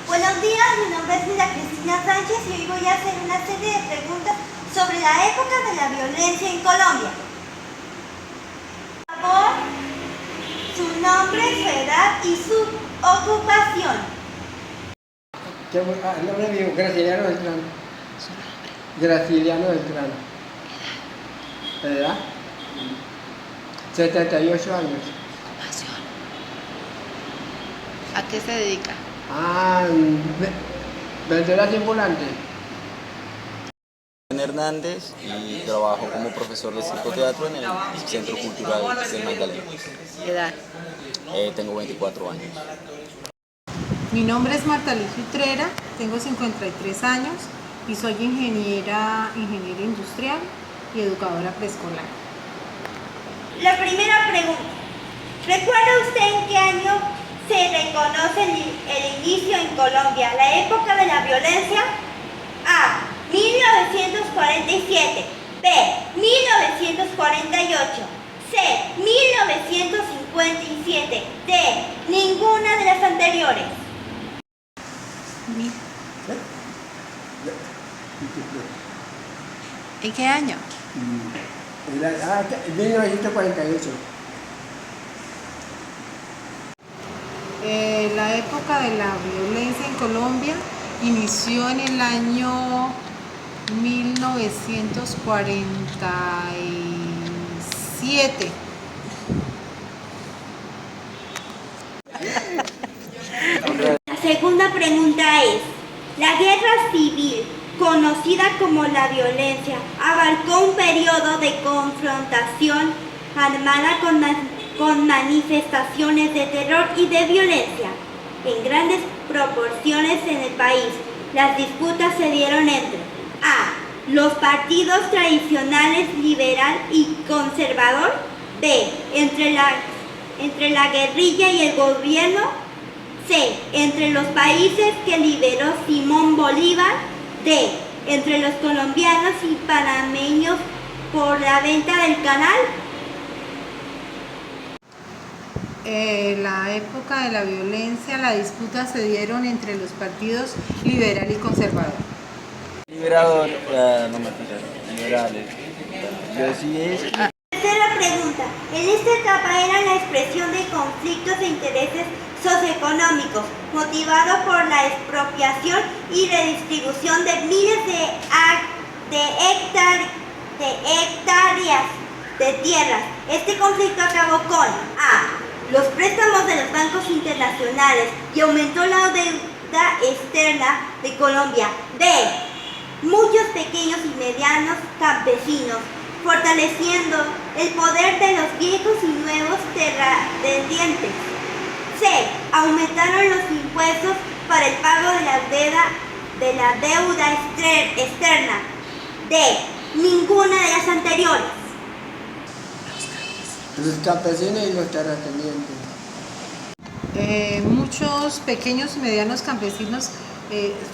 Buenos días, mi nombre es Mira Cristina Sánchez y hoy voy a hacer una serie de preguntas sobre la época de la violencia en Colombia. Por favor, su nombre, su edad y su ocupación. El nombre mío, Graciliano Beltrán. Graciliano Beltrán. ¿Edad? 78 años. ¿A qué se dedica? Vendedoras ambulante. Hernández y trabajo como profesor de circoteatro en el Centro Cultural del Magdalena. ¿Edad? Tengo 24 años. Mi nombre es Marta Liz Utrera, tengo 53 años y soy ingeniera industrial y educadora preescolar. La primera pregunta. ¿Recuerda usted en qué año se reconoce el inicio en Colombia, la época de la violencia? A. 1947. B. 1948. C. 1957. D. Ninguna de las anteriores. ¿En qué año? 1948. La época de la violencia en Colombia inició en el año 1947. La segunda pregunta es, la guerra civil, conocida como la violencia, abarcó un periodo de confrontación armada con manifestaciones de terror y de violencia en grandes proporciones en el país. Las disputas se dieron entre A. Los partidos tradicionales liberal y conservador. B. Entre la guerrilla y el gobierno. C. Entre los países que liberó Simón Bolívar. D. Entre los colombianos y panameños por la venta del canal. La época de la violencia, las disputas se dieron entre los partidos liberal y conservador. Liberador, no me fijan, liberales. Yo sí es. Tercera pregunta. En esta etapa era la expresión de conflictos de intereses socioeconómicos motivados por la expropiación y redistribución de miles de hectáreas de tierras. Este conflicto acabó con A. Los préstamos de los bancos internacionales y aumentó la deuda externa de Colombia. B. Muchos pequeños y medianos campesinos, fortaleciendo el poder de los viejos y nuevos terratenientes. C. Aumentaron los impuestos para el pago de la deuda externa. D. Ninguna de las anteriores. Los campesinos y los terratenientes. Muchos pequeños y medianos campesinos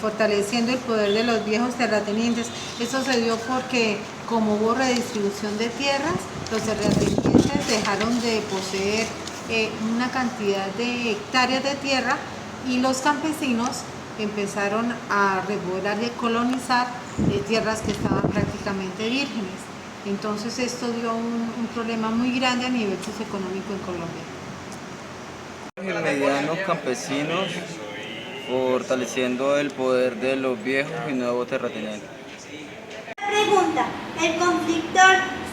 fortaleciendo el poder de los viejos terratenientes. Eso se dio porque como hubo redistribución de tierras, los terratenientes dejaron de poseer una cantidad de hectáreas de tierra y los campesinos empezaron a repoblar y a colonizar tierras que estaban prácticamente vírgenes. Entonces esto dio un problema muy grande a nivel socioeconómico en Colombia. Medianos campesinos fortaleciendo el poder de los viejos y nuevos terratenientes. Pregunta. El conflicto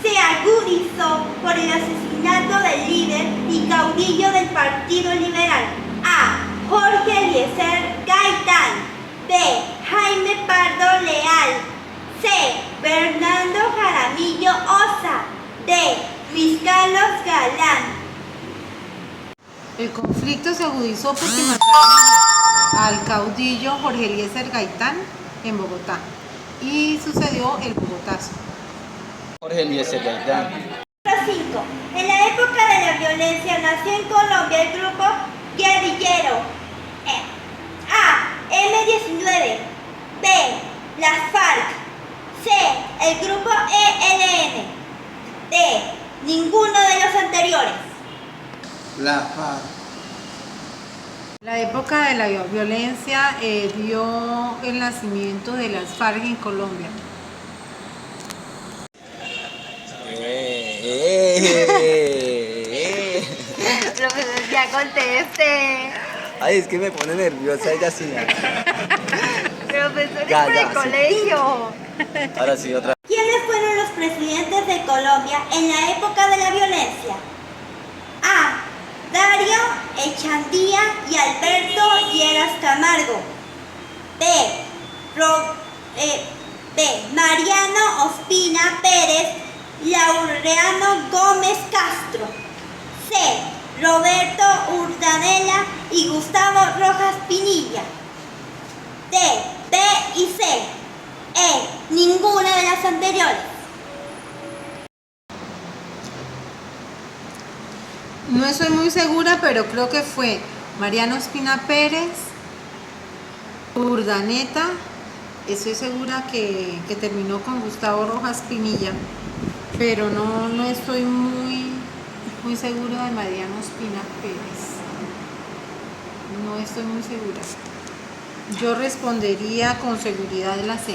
se agudizó por el asesinato del líder y caudillo del Partido Liberal. A. Jorge Eliezer Gaitán. B. Jaime Pardo Leal. C. Bernardo Jaramillo Ossa. D. Luis Carlos Galán. El conflicto se agudizó porque mataron al caudillo Jorge Eliezer Gaitán en Bogotá y sucedió el Bogotazo. Jorge Eliezer Gaitán. 5. En la época de la violencia nació en Colombia el grupo guerrillero A. M-19. B. Las FARC. C. El grupo ELN. D. Ninguno de los anteriores. La FARC. La época de la violencia dio el nacimiento de las FARC en Colombia. Profesor, ya conteste. Ay, es que me pone nerviosa ella así. Profesor, Ya, es ya, el colegio. Ahora sí, otra. ¿Quiénes fueron los presidentes de Colombia en la época de la violencia? A. Darío Echandía y Alberto Lleras Camargo. B. Mariano Ospina Pérez, Laureano Gómez Castro. C. Roberto Urdanela y Gustavo Rojas Pinilla. D, B y C. Ninguna de las anteriores. No estoy muy segura, pero creo que fue Mariano Ospina Pérez, Urdaneta. Estoy segura que terminó con Gustavo Rojas Pinilla, pero no estoy muy segura de Mariano Ospina Pérez. No estoy muy segura. Yo respondería con seguridad la C.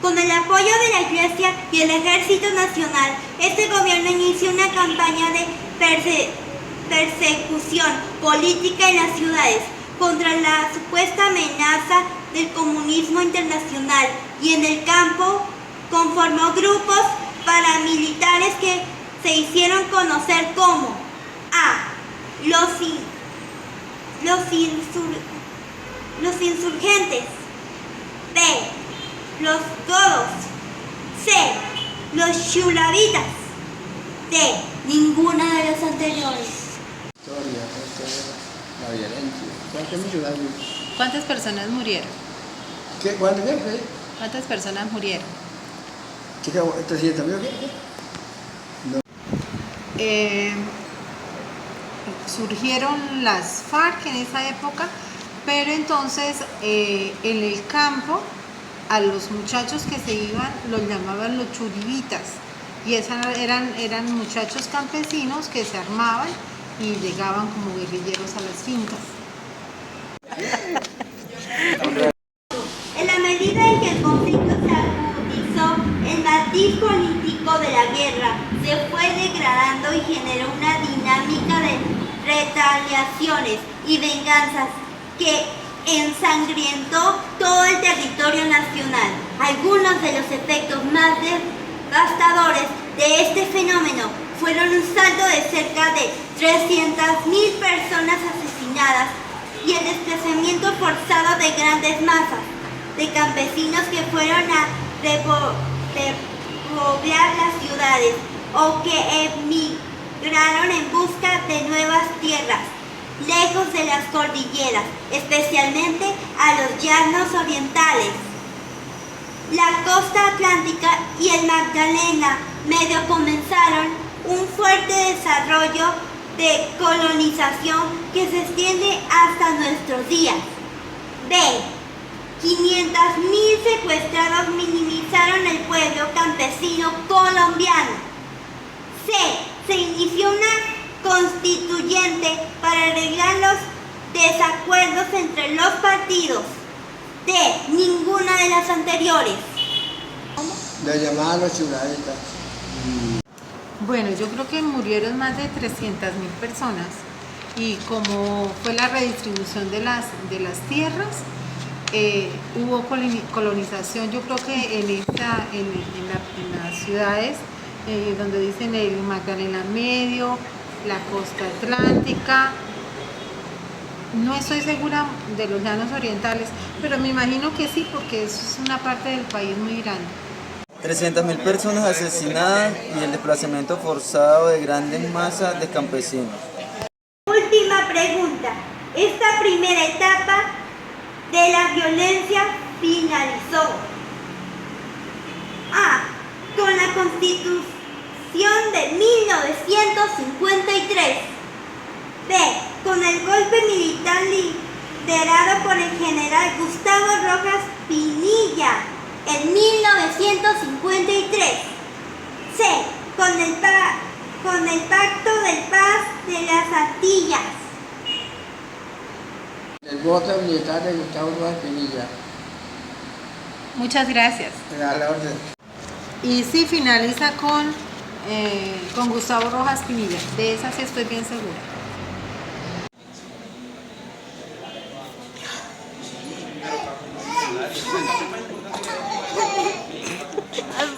Con el apoyo de la Iglesia y el Ejército Nacional, este gobierno inició una campaña de persecución política en las ciudades contra la supuesta amenaza del comunismo internacional, y en el campo conformó grupos paramilitares que se hicieron conocer como A. Los insurgentes. B. Los godos. C. Los chulavitas. D. Ninguna de las anteriores. Historia, la violencia. ¿Cuántas ciudades? ¿Cuántas personas murieron? ¿Qué? ¿Cuántas qué? ¿Cuántas personas murieron? Chica, ¿300.000 o qué? Surgieron las FARC en esa época, pero entonces en el campo a los muchachos que se iban los llamaban los churibitas, y eran muchachos campesinos que se armaban y llegaban como guerrilleros a las fincas. En la medida en que el conflicto se agudizó, el matiz político de la guerra se fue degradando y generó una dinámica de retaliaciones y venganzas que ensangrientó todo el territorio nacional. Algunos de los efectos más devastadores de este fenómeno fueron un saldo de cerca de 300.000 personas asesinadas y el desplazamiento forzado de grandes masas de campesinos que fueron a repoblar las ciudades o que emigraron en busca de nuevas tierras, lejos de las cordilleras, especialmente a los llanos orientales. La costa atlántica y el Magdalena medio comenzaron un fuerte desarrollo de colonización que se extiende hasta nuestros días. B. 500.000 secuestrados minimizaron el pueblo campesino colombiano. C. Se inició una constituyente para arreglar los desacuerdos entre los partidos. D. Ninguna de las anteriores. La llamaban los chulavitas. Bueno, yo creo que murieron más de 300.000 personas, y como fue la redistribución de las tierras, hubo colonización. Yo creo que en las ciudades donde dicen el Magdalena Medio, la costa atlántica, no estoy segura de los llanos orientales, pero me imagino que sí, porque eso es una parte del país muy grande. 300.000 personas asesinadas y el desplazamiento forzado de grandes masas de campesinos. Última pregunta. Esta primera etapa de la violencia finalizó A. Con la Constitución de 1953. B. Con el golpe militar liderado por el general Gustavo Rojas Pinilla en 1953. C. Con el con el Pacto de Paz de las Antillas. El voto militar de Gustavo Rojas Pinilla. Muchas gracias. A la orden. Y sí, finaliza con Gustavo Rojas Pinilla. De esa sí estoy bien segura. Ay,